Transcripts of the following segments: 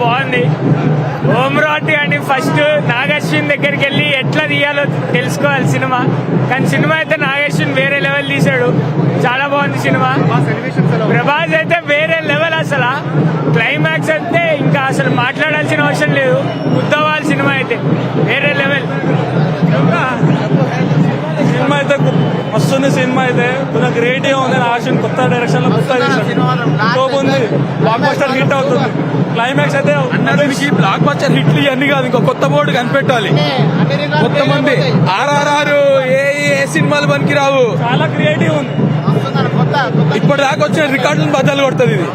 బాగుంది. ఓమ్రాటి అని ఫస్ట్ నాగశ్విన్ దగ్గరికి వెళ్ళి ఎట్లా తీయాలో తెలుసుకోవాలి సినిమా. కానీ సినిమా అయితే నాగశ్విన్ వేరే లెవెల్ తీశాడు, చాలా బాగుంది సినిమా. ప్రభాస్ అయితే వేరే లెవెల్, అసలు క్లైమాక్స్ అయితే ఇంకా అసలు మాట్లాడాల్సిన అవసరం లేదు. ఉద్దవాల్ సినిమా అయితే వేరే లెవెల్. సినిమా అయితే వస్తుంది. సినిమా అయితే కొంచెం గ్రేట్ గా ఉంది. ఆశన్ కొత్త డైరెక్షన్ లో కొత్త ఉంది. బ్లాక్ బస్టర్ హిట్ అవుతుంది. క్లైమాక్స్ అయితే అందరికి బ్లాక్ బస్టర్ హిట్లు అన్ని కాదు, ఇంకో కొత్త బోర్డు కనిపెట్టాలి. కొత్త మంది RRR ఏ సినిమాలు పనికి రావు. చాలా క్రియేటివ్ ఉంది. ఇప్పటి దాకా వచ్చిన రికార్డులను బద్దలు కొడుతుంది ఇది.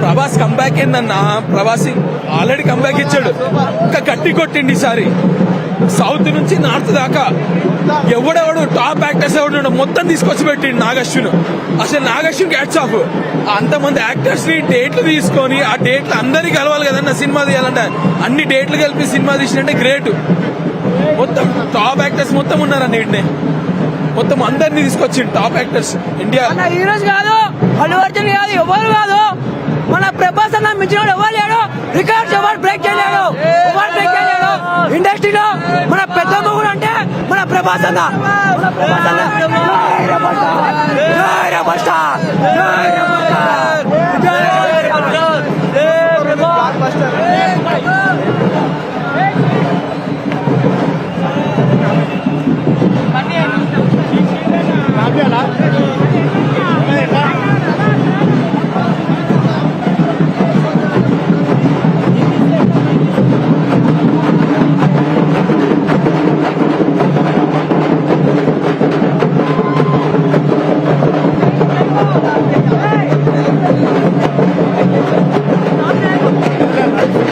ప్రభాస్ కంబ్యాక్ ఏందన్నా, ప్రభాస్ ఆల్రెడీ కంబ్యాక్ ఇచ్చాడు, ఇంకా గట్టి కొట్టిండి ఈసారి. సౌత్ నుంచి నార్త్ దాకా ఎవడెవడు టాప్ యాక్టర్స్ ఎవడు మొత్తం తీసుకొచ్చి పెట్టిండు నాగశ్విన్. అసలు నాగశ్విన్ క్యాట్స్ ఆఫ్. అంతమంది యాక్టర్స్ ని డేట్లు తీసుకొని ఆ డేట్లు అందరికీ కలవాలి కదన్న సినిమా తీయాలంటే. అన్ని డేట్లు కలిపి సినిమా తీసినంటే గ్రేట్. మొత్తం టాప్ యాక్టర్స్ మొత్తం ఉన్నారన్న వీటిని, మొత్తం అందరినీ తీసుకొచ్చిండు టాప్ యాక్టర్స్. ఇండియా హీరోస్ కాదు, అల్లు అర్జున్ కాదు, ఎవరు కాదు, మన ప్రభాస్ అన్న మించిన ఎవరు లేడు. రికార్డ్స్ ఎవరు బ్రేక్ చేయలేడు, ఎవరు బ్రేక్ చేయలేడు ఇండస్ట్రీలో. మన పెద్ద మొగుడు అంటే మన ప్రభాస్ అన్న.